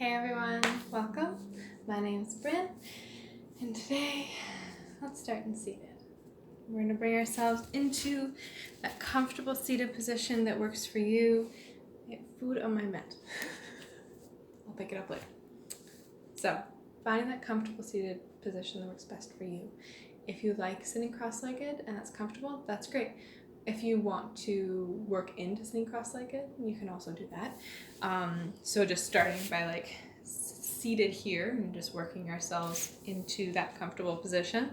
Hey everyone, welcome. My name is Brin, and today, let's start in seated. We're going to bring ourselves into that comfortable seated position that works for you. I get food on my mat. I'll pick it up later. So, finding that comfortable seated position that works best for you. If you like sitting cross-legged and that's comfortable, that's great. If you want to work into sitting cross-legged, you can also do that. So just starting by seated here and just working ourselves into that comfortable position.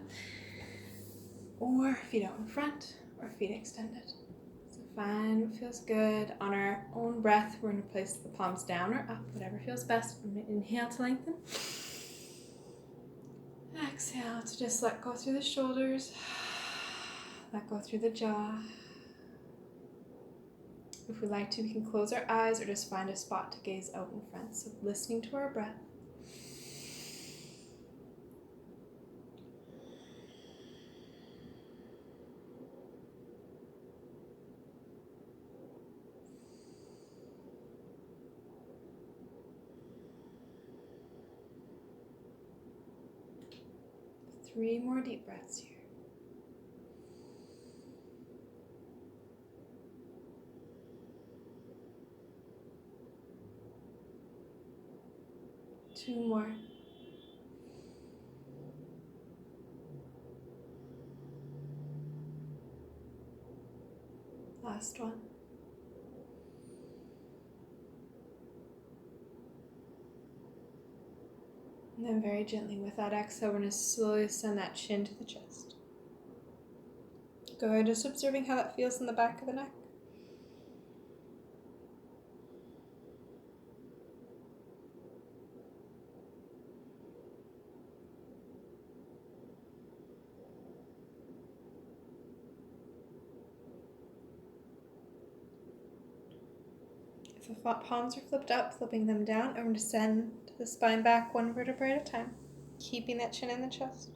Or feet out in front or feet extended. So find what feels good. On our own breath, we're going to place the palms down or up, whatever feels best. I'm going to inhale to lengthen. Exhale to just let go through the shoulders. Let go through the jaw. If we like to, we can close our eyes or just find a spot to gaze out in front. So listening to our breath. Three more deep breaths here. Two more. Last one. And then very gently with that exhale, we're going to slowly send that chin to the chest. Go ahead, just observing how that feels in the back of the neck. If the palms are flipped up, flipping them down, and we're going to send the spine back one vertebrae at a time, keeping that chin in the chest.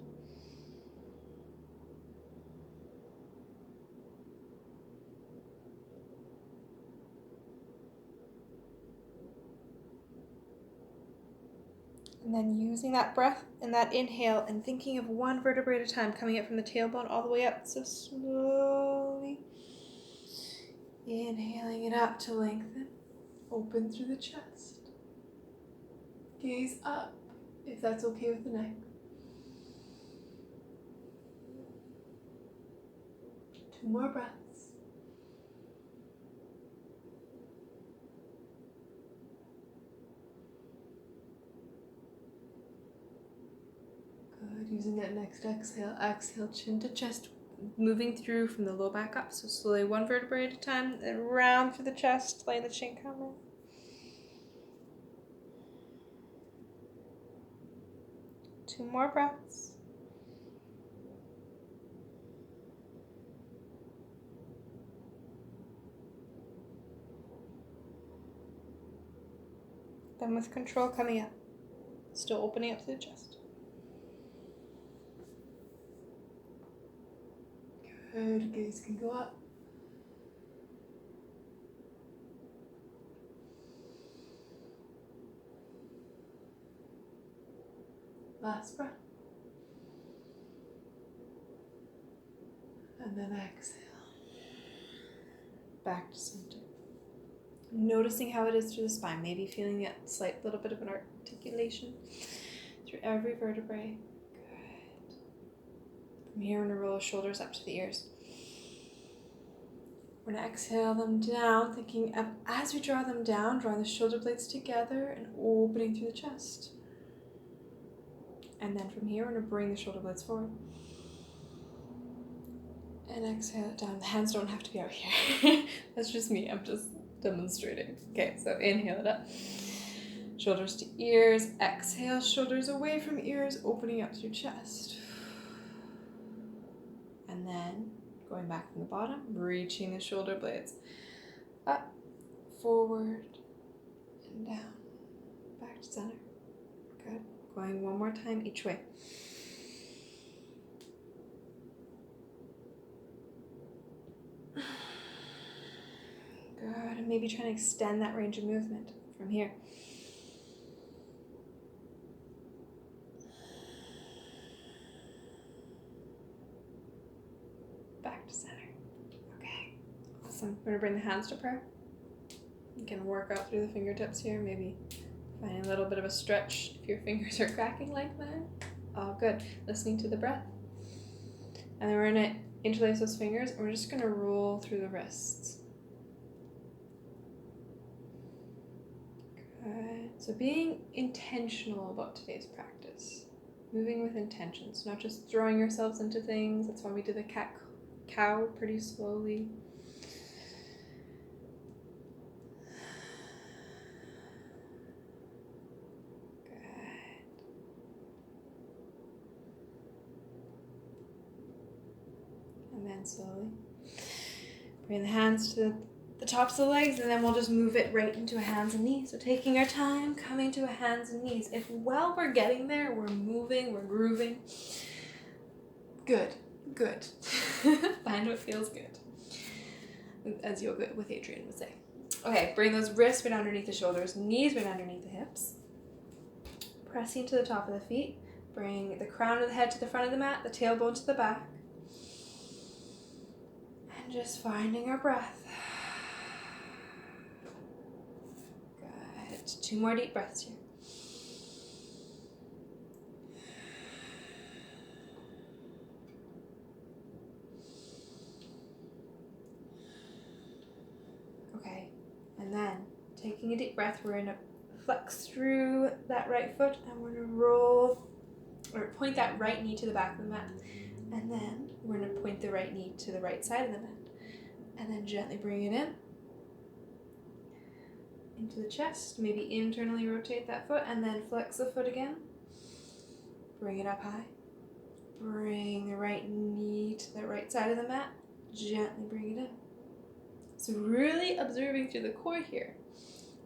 And then using that breath and that inhale and thinking of one vertebrae at a time, coming up from the tailbone all the way up. So slowly inhaling it up to lengthen, open through the chest. Gaze up if that's okay with the neck. Two more breaths. Good. Using that next exhale, exhale chin to chest, moving through from the low back up. So slowly one vertebrae at a time, then round through the chest, letting the chin come in. Two more breaths. Then with control coming up, still opening up through the chest. Good, gaze can go up. Last breath. And then exhale. Back to center. Noticing how it is through the spine, maybe feeling that slight little bit of an articulation through every vertebrae. Good. From here, we're going to roll the shoulders up to the ears. We're going to exhale them down, thinking of, as we draw them down, drawing the shoulder blades together and opening through the chest. And then from here, we're going to bring the shoulder blades forward. And exhale it down. The hands don't have to be out here. That's just me. I'm just demonstrating. Okay, so inhale it up. Shoulders to ears. Exhale, shoulders away from ears, opening up through chest. And then going back from the bottom, reaching the shoulder blades up, forward, and down. Back to center. Good. Going one more time each way. Good, and maybe try to extend that range of movement from here. back to center. Okay, awesome. We're gonna bring the hands to prayer. You can work out through the fingertips here, maybe find a little bit of a stretch if your fingers are cracking like that. Oh, good. Listening to the breath. And then we're gonna interlace those fingers and we're just gonna roll through the wrists. Good. So being intentional about today's practice. Moving with intentions, not just throwing yourselves into things. That's why we do the cat-cow pretty slowly. And then slowly bring the hands to the tops of the legs, and then we'll just move it right into a hands and knees. So taking our time, coming to a hands and knees. If while we're getting there, we're moving, we're grooving, good. Find what feels good, as yoga with Adrian would say. Okay, bring those wrists right underneath the shoulders, knees right underneath the hips. Pressing to the top of the feet. Bring the crown of the head to the front of the mat, the tailbone to the back. And just finding our breath. Good. 2 more deep breaths here. Okay, and then taking a deep breath, we're going to flex through that right foot and we're going to roll or point that right knee to the back of the mat. And then we're going to point the right knee to the right side of the mat. And then gently bring it in into the chest. Maybe internally rotate that foot and then flex the foot again. Bring it up high. Bring the right knee to the right side of the mat. Gently bring it in. So really observing through the core here,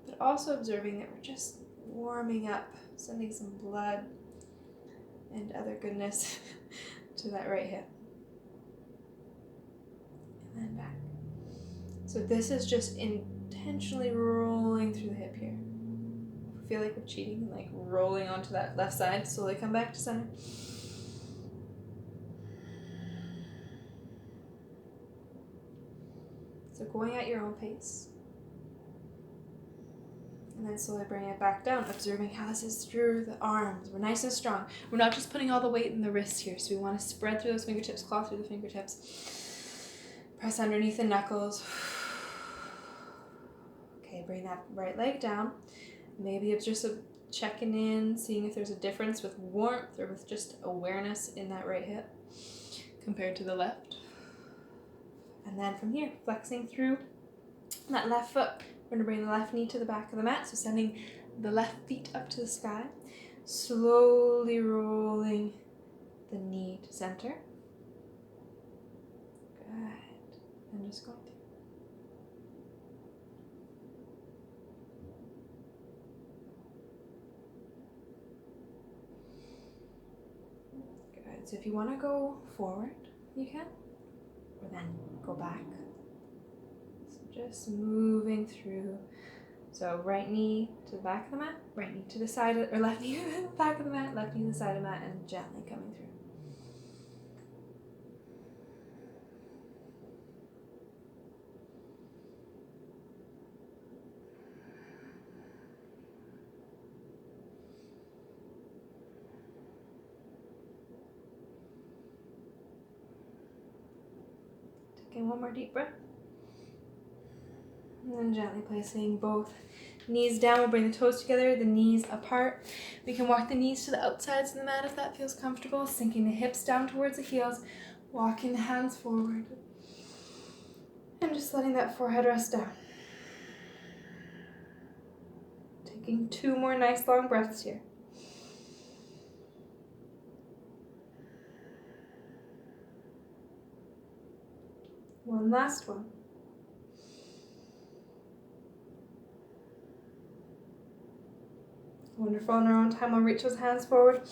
but also observing that we're just warming up, sending some blood and other goodness to that right hip. And then back. So this is just intentionally rolling through the hip here. If we feel like we're cheating, like rolling onto that left side, slowly come back to center. So going at your own pace. And then slowly bring it back down, observing how this is through the arms. We're nice and strong. We're not just putting all the weight in the wrists here, so we want to spread through those fingertips, claw through the fingertips. Press underneath the knuckles. Okay, bring that right leg down. Maybe it's just checking in, seeing if there's a difference with warmth or with just awareness in that right hip compared to the left. And then from here, flexing through that left foot. We're going to bring the left knee to the back of the mat, so sending the left feet up to the sky. Slowly rolling the knee to center. Good. And just going through. Good. So if you want to go forward, you can. Or then go back. So just moving through. So right knee to the back of the mat, right knee to the side, or left knee to the back of the mat, left knee to the side of the mat, and gently coming through. Taking one more deep breath. And then gently placing both knees down. We'll bring the toes together, the knees apart. We can walk the knees to the outsides of the mat if that feels comfortable. Sinking the hips down towards the heels. Walking the hands forward. And just letting that forehead rest down. Taking 2 more nice long breaths here. One last one. Wonderful. In our own time, we'll reach those hands forward.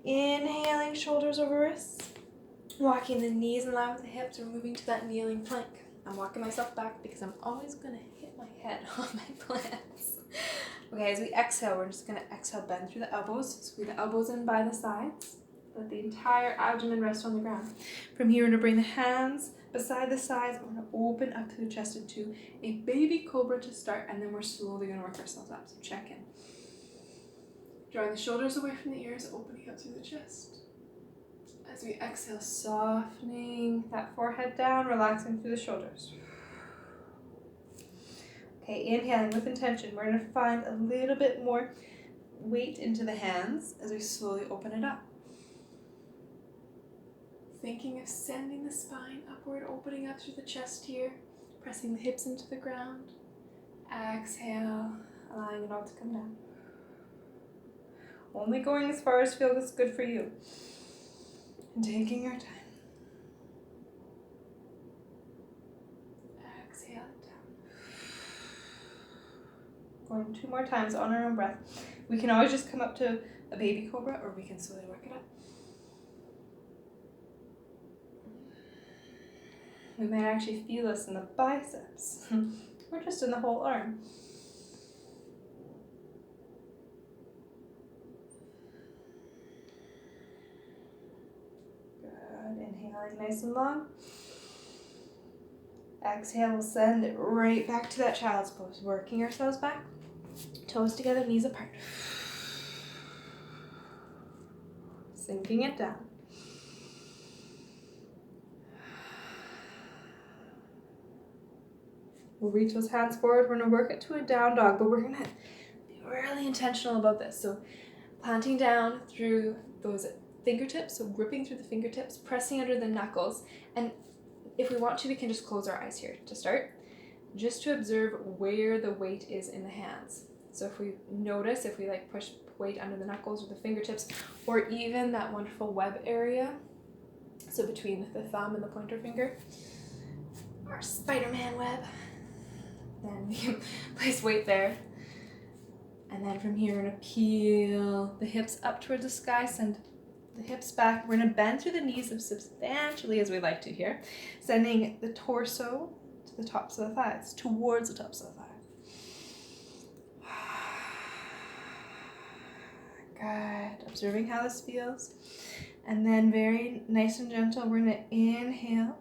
Inhaling, shoulders over wrists. Walking the knees in line with the hips. We're moving to that kneeling plank. I'm walking myself back because I'm always going to hit my head on my plants. Okay, as we exhale, we're just going to exhale, bend through the elbows. Squeeze the elbows in by the sides. Let the entire abdomen rest on the ground. From here, we're going to bring the hands Beside the sides, we're going to open up through the chest into a baby cobra to start, and then we're slowly going to work ourselves up. So check in. Drawing the shoulders away from the ears, opening up through the chest. As we exhale, softening that forehead down, relaxing through the shoulders. Okay, inhaling with intention. We're going to find a little bit more weight into the hands as we slowly open it up. Thinking of sending the spine upward, opening up through the chest here, pressing the hips into the ground. Exhale, allowing it all to come down. Only going as far as feels good for you. And taking your time. Exhale it down. Going 2 more times on our own breath. We can always just come up to a baby cobra, or we can slowly work it up. We might actually feel this in the biceps, or just in the whole arm. Good, inhaling nice and long. Exhale, we'll send it right back to that child's pose, working ourselves back. Toes together, knees apart. Sinking it down. We'll reach those hands forward. We're going to work it to a down dog, but we're going to be really intentional about this. So planting down through those fingertips, so gripping through the fingertips, pressing under the knuckles. And if we want to, we can just close our eyes here to start, just to observe where the weight is in the hands. So if we notice, if we like push weight under the knuckles or the fingertips, or even that wonderful web area, so between the thumb and the pointer finger, our Spider-Man web, then we can place weight there. And then from here, we're going to peel the hips up towards the sky, send the hips back. We're going to bend through the knees substantially as we like to here, sending the torso to the tops of the thighs, towards the tops of the thighs. Good. Observing how this feels. And then very nice and gentle, we're going to inhale.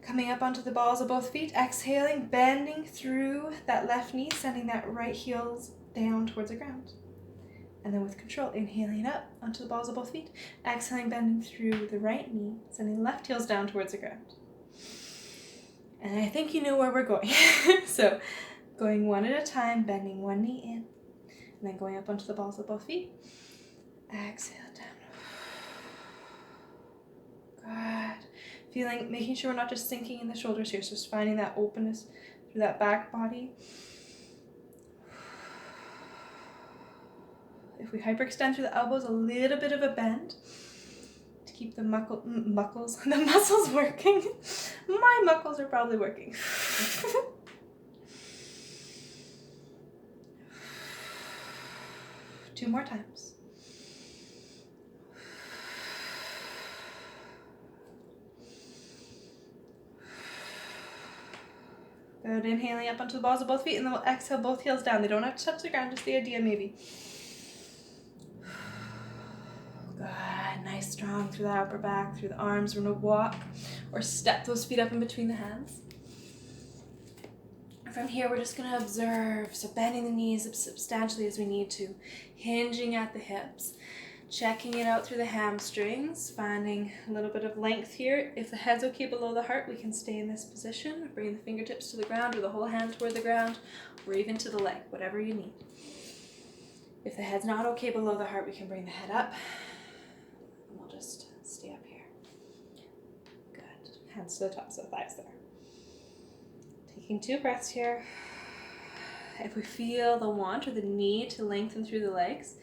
Coming up onto the balls of both feet, exhaling, bending through that left knee, sending that right heels down towards the ground. And then with control, inhaling up onto the balls of both feet, exhaling, bending through the right knee, sending the left heels down towards the ground. And I think you know where we're going. So going one at a time, bending one knee in, and then going up onto the balls of both feet. Exhale down. Good. Feeling, making sure we're not just sinking in the shoulders here, so just finding that openness through that back body. If we hyperextend through the elbows, a little bit of a bend to keep the the muscles working. My muscles are probably working. 2 more times. Good, inhaling up onto the balls of both feet, and then we'll exhale both heels down. They don't have to touch the ground, just the idea maybe. Good, nice, strong through that upper back, through the arms. We're gonna walk or step those feet up in between the hands. From here, we're just gonna observe, so bending the knees substantially as we need to, hinging at the hips, checking it out through the hamstrings, finding a little bit of length here. If the head's okay below the heart, we can stay in this position, bring the fingertips to the ground or the whole hand toward the ground, or even to the leg, whatever you need. If the head's not okay below the heart, we can bring the head up, and we'll just stay up here. Good, hands to the tops of the thighs there. Taking 2 breaths here. If we feel the want or the need to lengthen through the legs,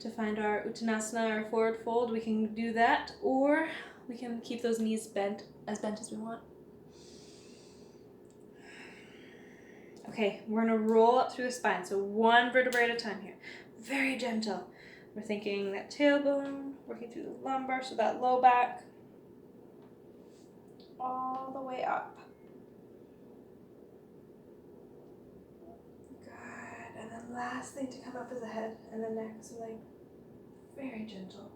to find our Uttanasana, our forward fold, we can do that, or we can keep those knees bent as we want. Okay, we're gonna roll up through the spine, so 1 vertebrae at a time here. Very gentle. We're thinking that tailbone, working through the lumbar, so that low back, all the way up. Good, and then last thing to come up is the head and the neck, so like, very gentle.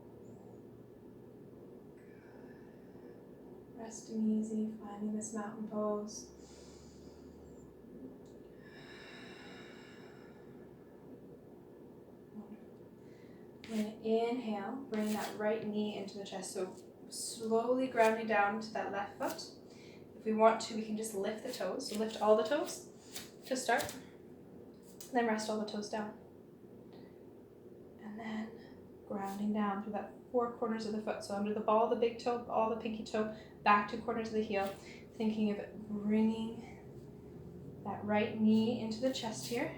Resting easy, finding this mountain pose. We're going to inhale, bring that right knee into the chest. So slowly grounding down to that left foot. If we want to, we can just lift the toes. So lift all the toes to start. Then rest all the toes down. And then grounding down through that 4 corners of the foot. So under the ball of the big toe, all the pinky toe, back 2 corners of the heel. Thinking of bringing that right knee into the chest here.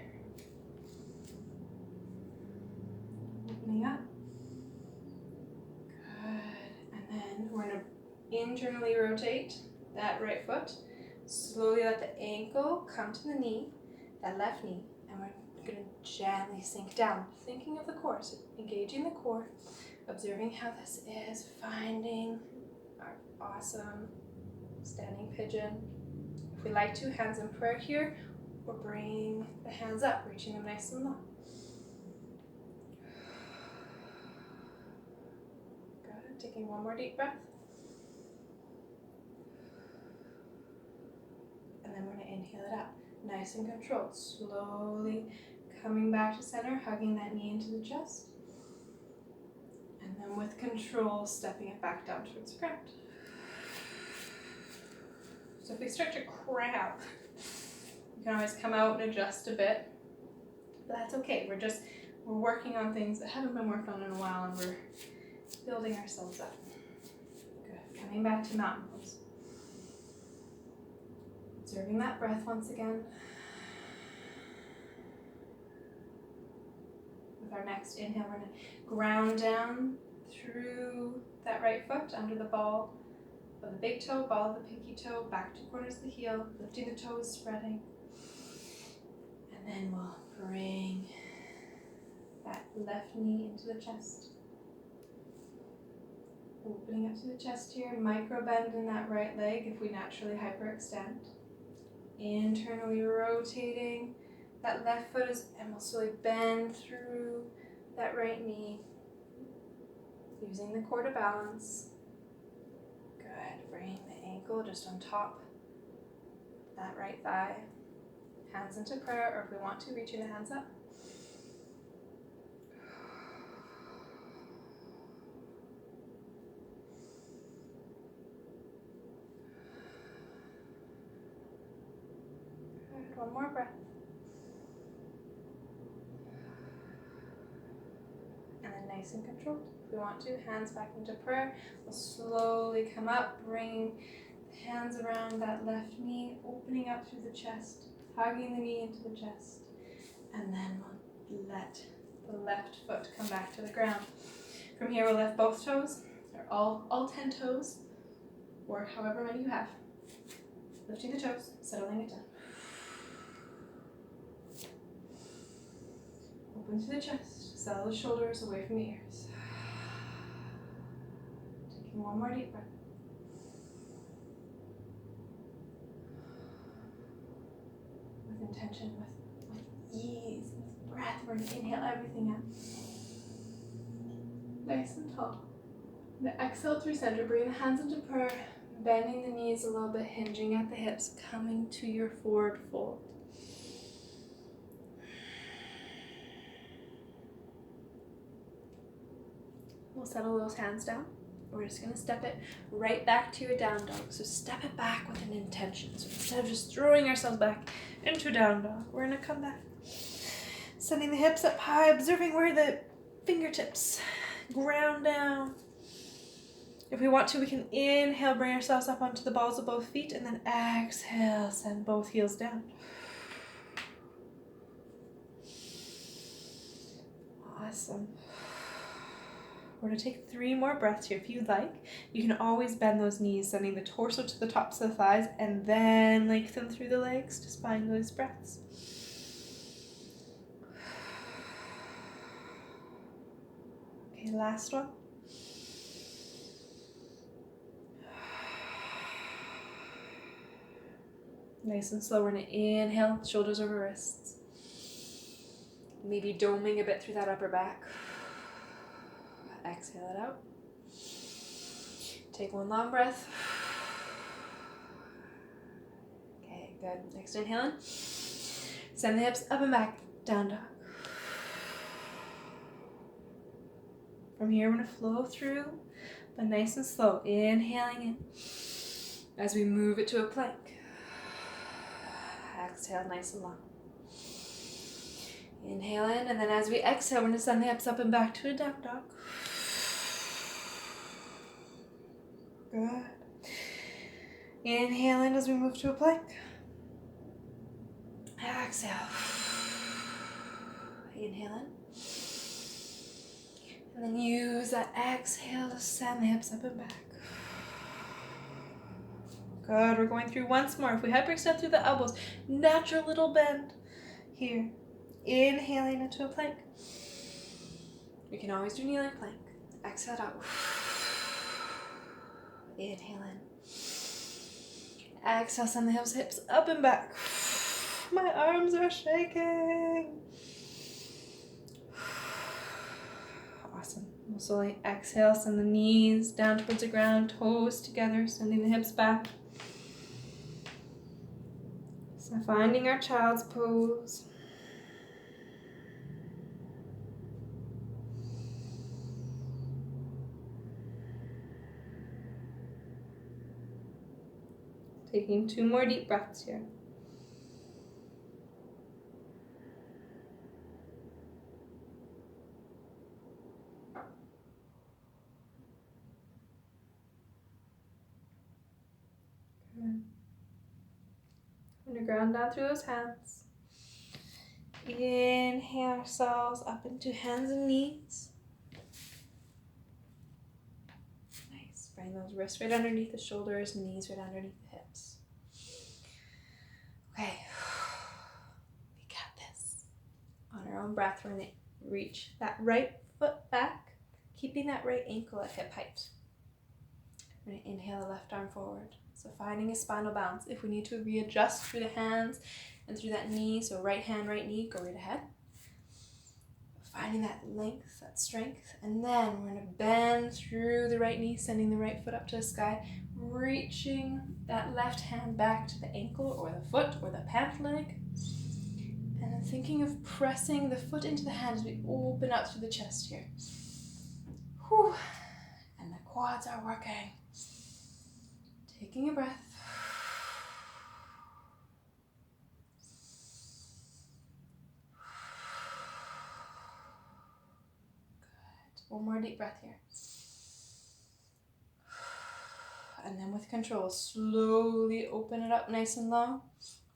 Opening up. Good. And then we're going to internally rotate that right foot. Slowly let the ankle come to the knee, that left knee, and we're going to gently sink down. Thinking of the core, so engaging the core, observing how this is, finding our awesome standing pigeon. If we like to, hands in prayer here, or bring the hands up, reaching them nice and long. Good. Taking one more deep breath. And then we're going to inhale it up, nice and controlled. Slowly coming back to center, hugging that knee into the chest. And then with control, stepping it back down towards the ground. So if we start to cramp, you can always come out and adjust a bit. But that's okay. We're working on things that haven't been worked on in a while, and we're building ourselves up. Good. Coming back to mountain pose. Observing that breath once again. With our next inhale, we're going to ground down through that right foot under the ball of the big toe, ball of the pinky toe, back 2 corners of the heel, lifting the toes, spreading. And then we'll bring that left knee into the chest. Opening up to the chest here, micro bend in that right leg if we naturally hyperextend. Internally rotating that left foot and we'll slowly bend through that right knee, using the core to balance. Good. Bring the ankle just on top of that right thigh. Hands into prayer, or if we want to, reaching the hands up. Good. One more breath. And then nice and controlled. If we want to, hands back into prayer. We'll slowly come up, bring the hands around that left knee, opening up through the chest, hugging the knee into the chest. And then we'll let the left foot come back to the ground. From here, we'll lift both toes, or all 10 toes, or however many you have. Lifting the toes, settling it down. Open to the chest, settle the shoulders away from the ears. Taking one more deep breath. With intention, with ease, with breath, we're going to inhale everything out. Nice and tall. Then exhale through center, bring the hands into prayer, bending the knees a little bit, hinging at the hips, coming to your forward fold. We'll settle those hands down. We're just going to step it right back to your down dog. So step it back with an intention. So instead of just throwing ourselves back into down dog, we're going to come back. Sending the hips up high, observing where the fingertips ground down. If we want to, we can inhale, bring ourselves up onto the balls of both feet, and then exhale, send both heels down. Awesome. We're going to take 3 more breaths here. If you'd like, you can always bend those knees, sending the torso to the tops of the thighs, and then lengthen through the legs, just buying those breaths. Okay, last one. Nice and slow. We're going to inhale, shoulders over wrists. Maybe doming a bit through that upper back. Exhale it out. Take one long breath. Good. Next inhale in. Send the hips up and back, down dog. From here, we're going to flow through, but nice and slow. Inhaling in as we move it to a plank. Exhale, nice and long. Inhale in, and then as we exhale, we're going to send the hips up and back to a down dog. Good. Inhale in as we move to a plank. Exhale. Inhale in. And then use that exhale to send the hips up and back. Good. We're going through once more. If we hyperextend through the elbows, natural little bend here. Inhaling into a plank. We can always do kneeling plank. Exhale out. Inhale in. Exhale, send the hips up and back. My arms are shaking. Awesome. We'll slowly exhale, send the knees down towards the ground, toes together, sending the hips back. So finding our child's pose. Taking 2 more deep breaths here. Good. I'm going to ground down through those hands. Inhale ourselves up into hands and knees. Nice. Bring those wrists right underneath the shoulders, knees right underneath the hips. Okay. We got this. On our own breath, we're going to reach that right foot back, keeping that right ankle at hip height. We're going to inhale the left arm forward. So finding a spinal balance. If we need to readjust through the hands and through that knee, so right hand, right knee, go right ahead. Finding that length, that strength, and then we're going to bend through the right knee, sending the right foot up to the sky, reaching that left hand back to the ankle or the foot or the pant leg, and then thinking of pressing the foot into the hand as we open up through the chest here. Whew. And the quads are working. Taking a breath. Good. One more deep breath here. And then with control, slowly open it up nice and long.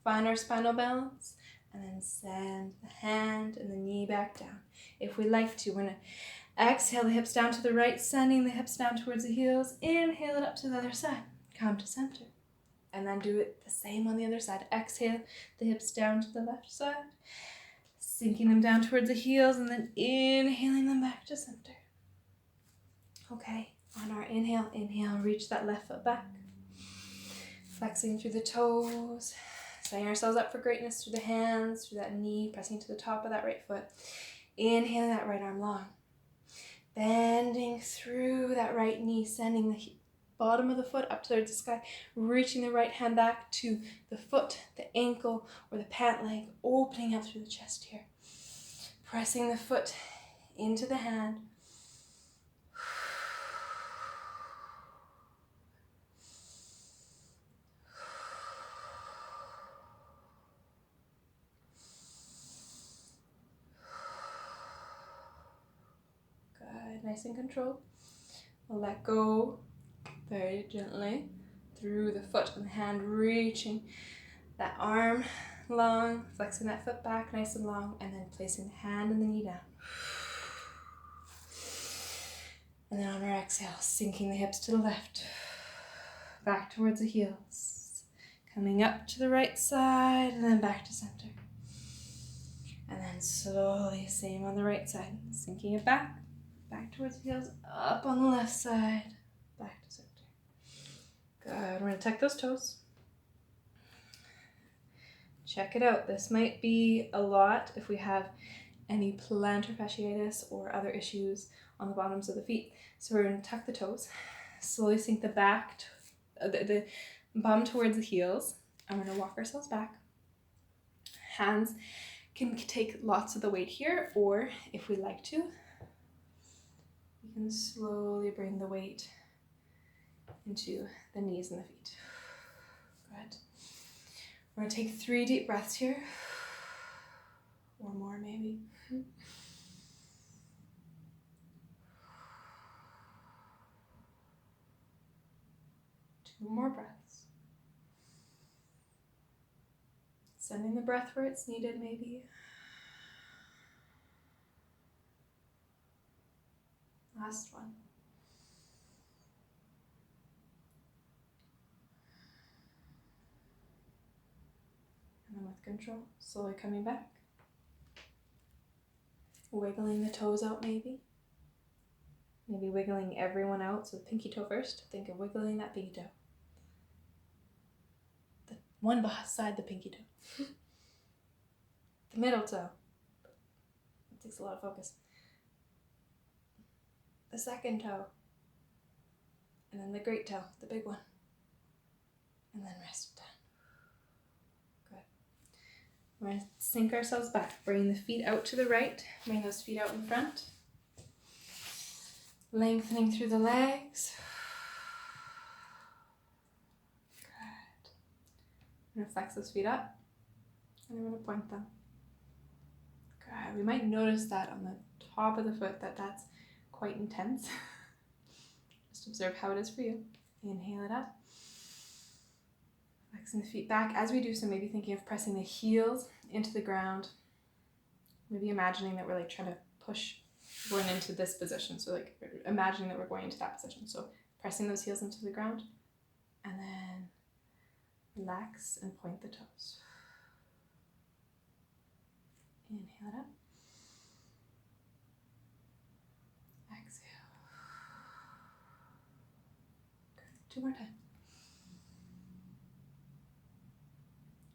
Find our spinal balance. And then send the hand and the knee back down. If we like to, we're going to exhale the hips down to the right, sending the hips down towards the heels. Inhale it up to the other side. Come to center. And then do it the same on the other side. Exhale the hips down to the left side. Sinking them down towards the heels and then inhaling them back to center. Okay, on our inhale, reach that left foot back. Flexing through the toes. Setting ourselves up for greatness through the hands, through that knee, pressing to the top of that right foot. Inhaling that right arm long. Bending through that right knee, sending the bottom of the foot up towards the sky, reaching the right hand back to the foot, the ankle, or the pant leg, opening up through the chest here. Pressing the foot into the hand. Good, nice and controlled. We'll let go very gently through the foot and the hand, reaching that arm long, flexing that foot back nice and long, and then placing the hand and the knee down. And then on our exhale, sinking the hips to the left, back towards the heels, coming up to the right side, and then back to center. And then slowly, same on the right side, sinking it back towards the heels, up on the left side, back to center. Good, we're gonna tuck those toes. Check it out. This might be a lot if we have any plantar fasciitis or other issues on the bottoms of the feet. So we're going to tuck the toes, slowly sink the back, the bottom towards the heels, And we're going to walk ourselves back. Hands can take lots of the weight here, or if we like to, we can slowly bring the weight into the knees and the feet. Good. We're going to take 3 deep breaths here, or more maybe. 2 more breaths. Sending the breath where it's needed, maybe. Last one. And then with control, slowly coming back. Wiggling the toes out, maybe. Maybe wiggling everyone out. So the pinky toe first. Think of wiggling that pinky toe. The one beside the pinky toe. The middle toe. It takes a lot of focus. The second toe. And then the great toe, the big one. And then rest it down. Good. We're going to sink ourselves back. Bring the feet out to the right. Bring those feet out in front. Lengthening through the legs. Good. I'm going to flex those feet up. And I'm going to point them. Good. We might notice that on the top of the foot that's quite intense. Just observe how it is for you. Inhale it up. Flexing the feet back. As we do so, maybe thinking of pressing the heels into the ground. Maybe imagining that we're like trying to push going into this position. So like imagining that we're going into that position. So pressing those heels into the ground. And then relax and point the toes. Inhale it up. Exhale. Good. 2 more times.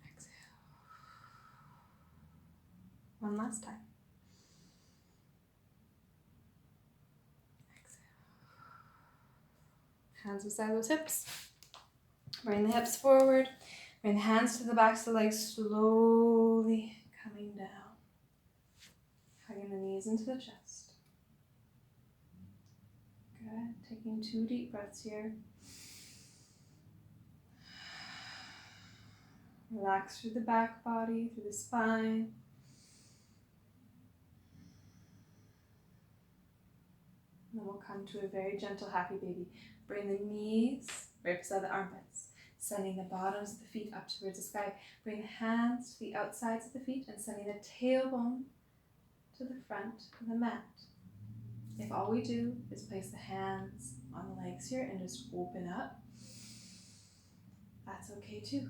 Exhale. One last time. Exhale. Hands beside those hips. Bring the hips forward. Bring the hands to the backs of the legs, slowly coming down. Hugging the knees into the chest. Good. Taking 2 deep breaths here. Relax through the back body, through the spine. And then we'll come to a very gentle, happy baby. Bring the knees right beside the armpits. Sending the bottoms of the feet up towards the sky. Bring the hands to the outsides of the feet and sending the tailbone to the front of the mat. If all we do is place the hands on the legs here and just open up, that's okay too.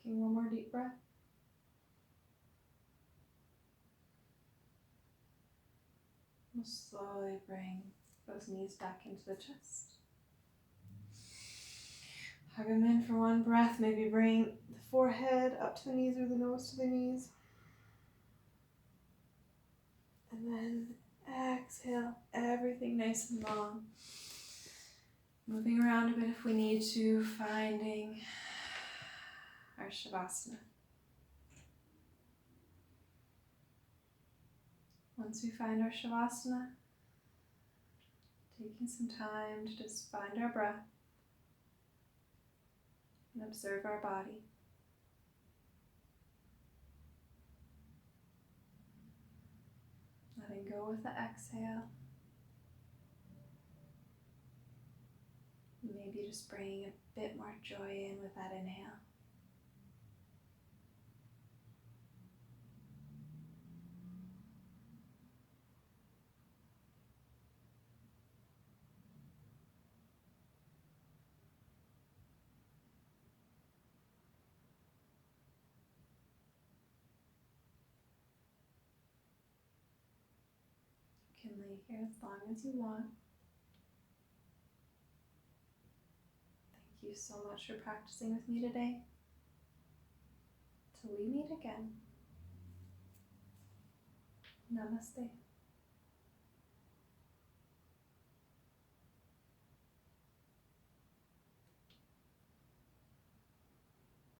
Taking one more deep breath. We'll slowly bring those knees back into the chest. Hug them in for one breath. Maybe bring the forehead up to the knees or the nose to the knees. And then exhale, everything nice and long. Moving around a bit if we need to, finding our Shavasana. Once we find our Shavasana, taking some time to just find our breath and observe our body. Letting go with the exhale. Maybe just bringing a bit more joy in with that inhale. You can lay here as long as you want. Thank you so much for practicing with me today. Till we meet again. Namaste.